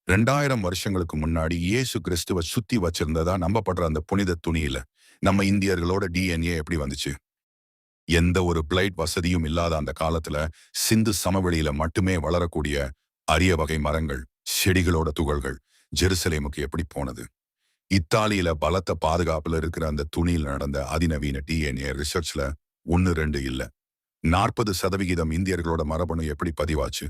2000 வருஷங்களுக்கு முன்னாடி இயேசு கிறிஸ்துவ சுத்தி வச்சிருந்ததா நம்பப்படுற அந்த புனித துணியில நம்ம இந்தியர்களோட டிஎன்ஏ எப்படி வந்துச்சு? எந்த ஒரு பிளைட் வசதியும் இல்லாத அந்த காலத்துல சிந்து சமவெளியில மட்டுமே வளரக்கூடிய அரிய வகை மரங்கள், செடிகளோட துகள்கள் ஜெருசலேமுக்கு எப்படி போனது? இத்தாலியில பலத்த பாதுகாப்புல இருக்கிற அந்த துணியில் நடந்த அதிநவீன டிஎன்ஏ ரிசர்ச்ல 1 2 இல்ல 40% இந்தியர்களோட மரபணு எப்படி பதிவாச்சு?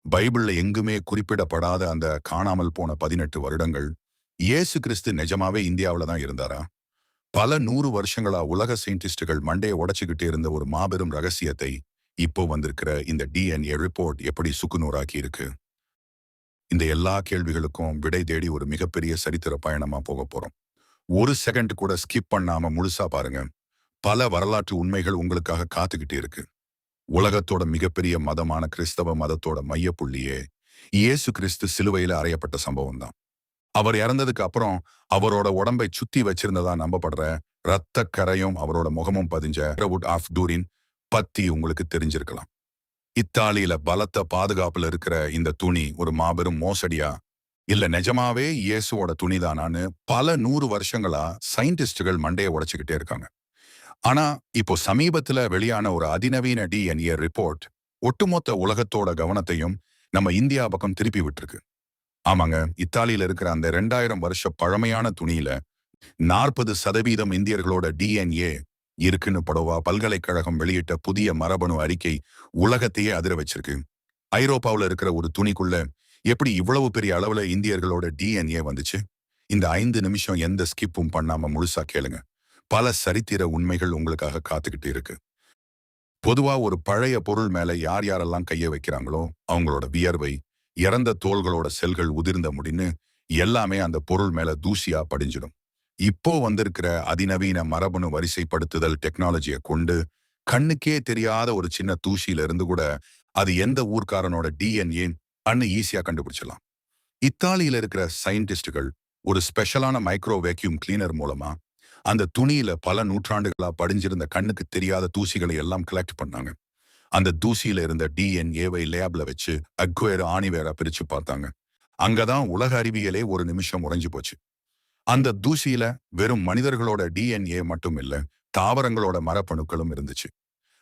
பைபிள்ல எங்குமே குறிப்பிடப்படாத அந்த காணாமல் போன 18 வருடங்கள் இயேசு கிறிஸ்து நிஜமாவே இந்தியாவில தான் இருந்தாரா? பல 100 வருஷங்களா உலக சயின்டிஸ்டுகள் மண்டையை உடைச்சுக்கிட்டே இருந்த ஒரு மாபெரும் ரகசியத்தை இப்போ வந்திருக்கிற இந்த டிஎன்ஏ ரிப்போர்ட் எப்படி சுக்குநூறாக்கி இருக்கு? இந்த எல்லா கேள்விகளுக்கும் விடை தேடி ஒரு மிகப்பெரிய சரித்திர பயணமா போக போறோம். ஒரு செகண்ட் கூட ஸ்கிப் பண்ணாம முழுசா பாருங்க. பல வரலாற்று உண்மைகள் உங்களுக்காக காத்துக்கிட்டே இருக்கு. உலகத்தோட மிகப்பெரிய மதமான கிறிஸ்தவ மதத்தோட மையப்புள்ளியே இயேசு கிறிஸ்து சிலுவையில அறையப்பட்ட சம்பவம் தான். அவர் இறந்ததுக்கு அப்புறம் அவரோட உடம்பை சுத்தி வச்சிருந்ததா நம்பப்படுற இரத்த கரையும் அவரோட முகமும் பதிஞ்ச ஆஃப் டூரின் பத்தி உங்களுக்கு தெரிஞ்சிருக்கலாம். இத்தாலியில பலத்த பாதுகாப்புல இருக்கிற இந்த துணி ஒரு மாபெரும் மோசடியா இல்ல நிஜமாவே இயேசுவோட துணிதானான்னு பல 100 வருஷங்களா சயின்டிஸ்டுகள் மண்டையை உடைச்சுக்கிட்டே இருக்காங்க. ஆனா இப்போ சமீபத்துல வெளியான ஒரு அதிநவீன டிஎன்ஏ ரிப்போர்ட் ஒட்டுமொத்த உலகத்தோட கவனத்தையும் நம்ம இந்தியா பக்கம் திருப்பி விட்டுருக்கு. ஆமாங்க, இத்தாலியில இருக்கிற அந்த 2000 வருஷ பழமையான துணியில 40% இந்தியர்களோட டிஎன்ஏ இருக்குன்னு படவா பல்கலைக்கழகம் வெளியிட்ட புதிய மரபணு அறிக்கை உலகத்தையே அதிர வச்சிருக்கு. ஐரோப்பாவுல இருக்கிற ஒரு துணிக்குள்ள எப்படி இவ்வளவு பெரிய அளவுல இந்தியர்களோட டிஎன்ஏ வந்துச்சு? இந்த 5 நிமிஷம் எந்த ஸ்கிப்பும் பண்ணாம முழுசா கேளுங்க. பல சரித்திர உண்மைகள் உங்களுக்காக காத்துக்கிட்டு இருக்கு. பொதுவா ஒரு பழைய பொருள் மேல யார் யாரெல்லாம் கைய வைக்கிறாங்களோ அவங்களோட வியர்வை, இறந்த தோள்களோட செல்கள் உதிர்ந்த முடின்னு எல்லாமே அந்த பொருள் மேல தூசியா படிஞ்சிடும். இப்போ வந்திருக்கிற அதிநவீன மரபணு வரிசைப்படுத்துதல் டெக்னாலஜியை கொண்டு கண்ணுக்கே தெரியாத ஒரு சின்ன தூசியில இருந்து கூட அது எந்த ஊர்க்காரனோட டிஎன்ஏ அன்னு ஈஸியா கண்டுபிடிச்சிடலாம். இத்தாலியில இருக்கிற சயின்டிஸ்டுகள் ஒரு ஸ்பெஷலான மைக்ரோ வேக்யூம் கிளீனர் மூலமா அந்த துணியில பல நூற்றாண்டுகளா படிஞ்சிருந்த கண்ணுக்கு தெரியாத தூசிகளை எல்லாம் கலெக்ட் பண்ணாங்க. அந்த தூசியில இருந்த டிஎன்ஏவை லேப்ல வச்சு அக்வேர் ஆணிவேரா பிரிச்சு பார்த்தாங்க. அங்கதான் உலக அறிவியலே ஒரு நிமிஷம் உறைஞ்சு போச்சு. அந்த தூசியில வெறும் மனிதர்களோட டிஎன்ஏ மட்டும் இல்ல, தாவரங்களோட மரபணுக்களும் இருந்துச்சு.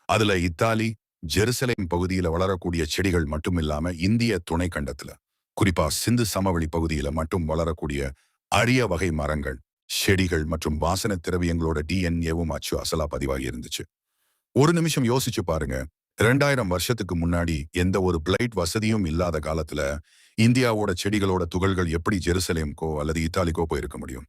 அதுல இத்தாலி ஜெருசலேம் பகுதியில வளரக்கூடிய செடிகள் மட்டும் இல்லாம இந்திய துணை கண்டத்துல குறிப்பா சிந்து சமவெளி பகுதியில மட்டும் வளரக்கூடிய அரிய வகை மரங்கள், செடிகள் மற்றும் வாசன திரவியங்களோட டிஎன்ஏவும் அச்சு அசலா பதிவாகி இருந்துச்சு. ஒரு நிமிஷம் யோசிச்சு பாருங்க. 2000 வருஷத்துக்கு முன்னாடி எந்த ஒரு பிளைட் வசதியும் இல்லாத காலத்துல இந்தியாவோட செடிகளோட துகள்கள் எப்படி ஜெருசலேம்கோ அல்லது இத்தாலிக்கோ போயிருக்க முடியும்?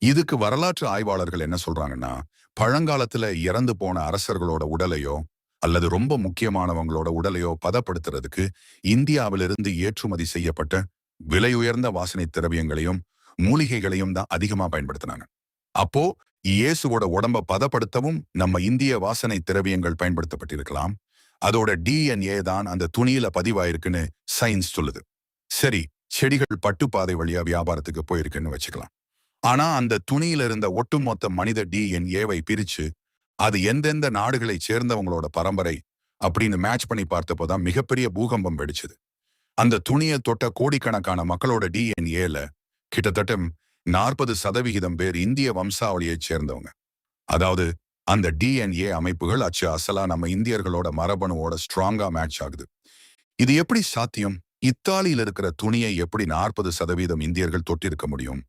இதுக்கு வரலாற்று ஆய்வாளர்கள் என்ன சொல்றாங்கன்னா, பழங்காலத்துல இறந்து போன அரசர்களோட உடலையோ அல்லது ரொம்ப முக்கியமானவங்களோட உடலையோ பதப்படுத்துறதுக்கு இந்தியாவிலிருந்து ஏற்றுமதி செய்யப்பட்ட விலையுயர்ந்த வாசனை திரவியங்களையும் மூலிகைகளையும் தான் அதிகமா பயன்படுத்தினாங்க. அப்போ இயேசுவோட உடம்ப பதப்படுத்தவும் நம்ம இந்திய வாசனை திரவியங்கள் பயன்படுத்தப்பட்டிருக்கலாம். அதோட டிஎன்ஏ தான் அந்த துணியில பதிவாயிருக்குன்னு சயின்ஸ் சொல்லுது. சரி, செடிகள் பட்டுப்பாதை வழியா வியாபாரத்துக்கு போயிருக்குன்னு வச்சுக்கலாம். ஆனா அந்த துணியில இருந்த ஒட்டுமொத்த மனித டிஎன்ஏவை பிரிச்சு அது எந்தெந்த நாடுகளை சேர்ந்தவங்களோட பரம்பரை அப்படின்னு மேட்ச் பண்ணி பார்த்தப்போதான் மிகப்பெரிய பூகம்பம் வெடிச்சது. அந்த துணியை தொட்ட கோடிக்கணக்கான மக்களோட டிஎன்ஏல கிட்டத்தட்ட 40% பேர் இந்திய வம்சாவளியைச் சேர்ந்தவங்க. அதாவது அந்த டிஎன்ஏ அமைப்புகள் அச்சு அசலா நம்ம இந்தியர்களோட மரபணுவோட ஸ்ட்ராங்கா மேட்ச் ஆகுது. இது எப்படி சாத்தியம்? இத்தாலியில் இருக்கிற துணியை எப்படி 40% இந்தியர்கள் தொட்டிருக்க முடியும்?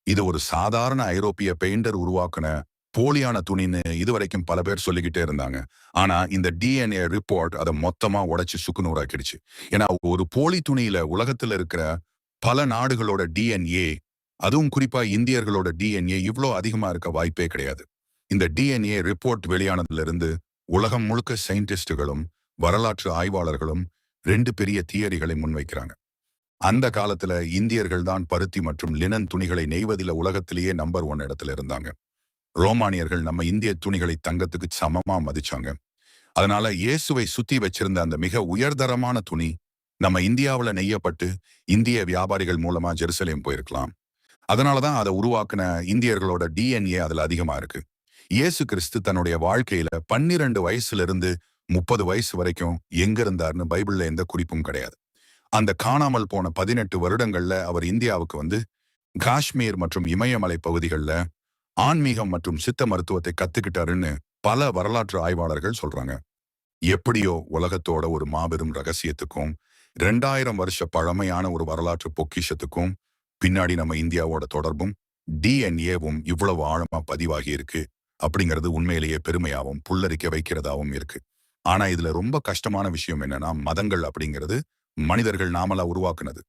இது ஒரு சாதாரண ஐரோப்பிய பெயிண்டர் உருவாக்குன போலியான துணின்னு இதுவரைக்கும் பல பேர் சொல்லிக்கிட்டே இருந்தாங்க. ஆனா இந்த டிஎன்ஏ ரிப்போர்ட் அதை மொத்தமா உடைச்சு சுக்குநூறாக்கிடுச்சு. ஏன்னா ஒரு போலி துணியில உலகத்துல இருக்கிற பல நாடுகளோட டிஎன்ஏ, அதுவும் குறிப்பா இந்தியர்களோட டிஎன்ஏ இவ்வளோ அதிகமா இருக்க வாய்ப்பே கிடையாது. இந்த டிஎன்ஏ ரிப்போர்ட் வெளியானதுல இருந்து உலகம் முழுக்க சயின்டிஸ்டுகளும் வரலாற்று ஆய்வாளர்களும் 2 பெரிய தியரிகளை முன்வைக்கிறாங்க. அந்த காலத்துல இந்தியர்கள் தான் பருத்தி மற்றும் லினன் துணிகளை நெய்வதில உலகத்திலேயே நம்பர் 1 இடத்துல இருந்தாங்க. ரோமானியர்கள் நம்ம இந்திய துணிகளை தங்கத்துக்கு சமமா மதிச்சாங்க. அதனால இயேசுவை சுத்தி வச்சிருந்த அந்த மிக உயர்தரமான துணி நம்ம இந்தியாவுல நெய்யப்பட்டு இந்திய வியாபாரிகள் மூலமா ஜெருசலேம் போயிருக்கலாம். அதனாலதான் அதை உருவாக்குன இந்தியர்களோட டிஎன்ஏ அதுல அதிகமா இருக்கு. இயேசு கிறிஸ்து தன்னுடைய வாழ்க்கையில 12 வயசுல இருந்து 30 வயசு வரைக்கும் எங்க இருந்தாருன்னு பைபிள்ல எந்த குறிப்பும் கிடையாது. அந்த காணாமல் போன 18 வருடங்கள்ல அவர் இந்தியாவுக்கு வந்து காஷ்மீர் மற்றும் இமயமலை பகுதிகளில் ஆன்மீகம் மற்றும் சித்த மருத்துவத்தை கத்துக்கிட்டாருன்னு பல வரலாற்று ஆய்வாளர்கள் சொல்றாங்க. எப்படியோ உலகத்தோட ஒரு மாபெரும் ரகசியத்துக்கும் 2000 வருஷ பழமையான ஒரு வரலாற்று பொக்கிஷத்துக்கும் பின்னாடி நம்ம இந்தியாவோட தொடர்பும் டிஎன்ஏவும் இவ்வளவு ஆழமா பதிவாகி இருக்கு அப்படிங்கிறது உண்மையிலேயே பெருமையாவும் புல்லரிக்க வைக்கிறதாவும் இருக்கு. ஆனா இதுல ரொம்ப கஷ்டமான விஷயம் என்னன்னா, மதங்கள் அப்படிங்கிறது மனிதர்கள் நாமளா உருவாக்குனது.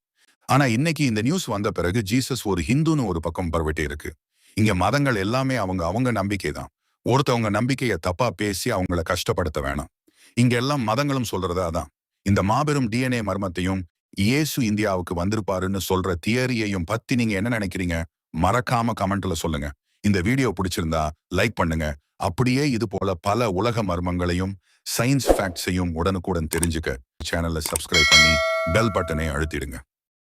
ஆனா இன்னைக்கு இந்த நியூஸ் வந்த பிறகு ஜீசஸ் ஒரு ஹிந்துன்னு ஒரு பக்கம் பரவிட்டே இருக்கு. இங்க மதங்கள் எல்லாமே அவங்க அவங்க நம்பிக்கை தான். ஒருத்தவங்க நம்பிக்கையை தப்பா பேசி அவங்கள கஷ்டப்படுத்த வேணாம். இங்க எல்லாம் மதங்களும் சொல்றது அதான். இந்த மாபெரும் டிஎன்ஏ மர்மத்தையும் இயேசு இந்தியாவுக்கு வந்திருப்பாருன்னு சொல்ற தியரியையும் பத்தி நீங்க என்ன நினைக்கிறீங்க? மறக்காம கமெண்ட்ல சொல்லுங்க. இந்த வீடியோ பிடிச்சிருந்தா லைக் பண்ணுங்க. அப்படியே இது போல பல உலக மர்மங்களையும் சயின்ஸ் ஃபேக்ட்ஸையும் உடனுக்குடன் தெரிஞ்சுக்க சேனலை சப்ஸ்கிரைப் பண்ணி பெல் பட்டனை அழுத்திடுங்க.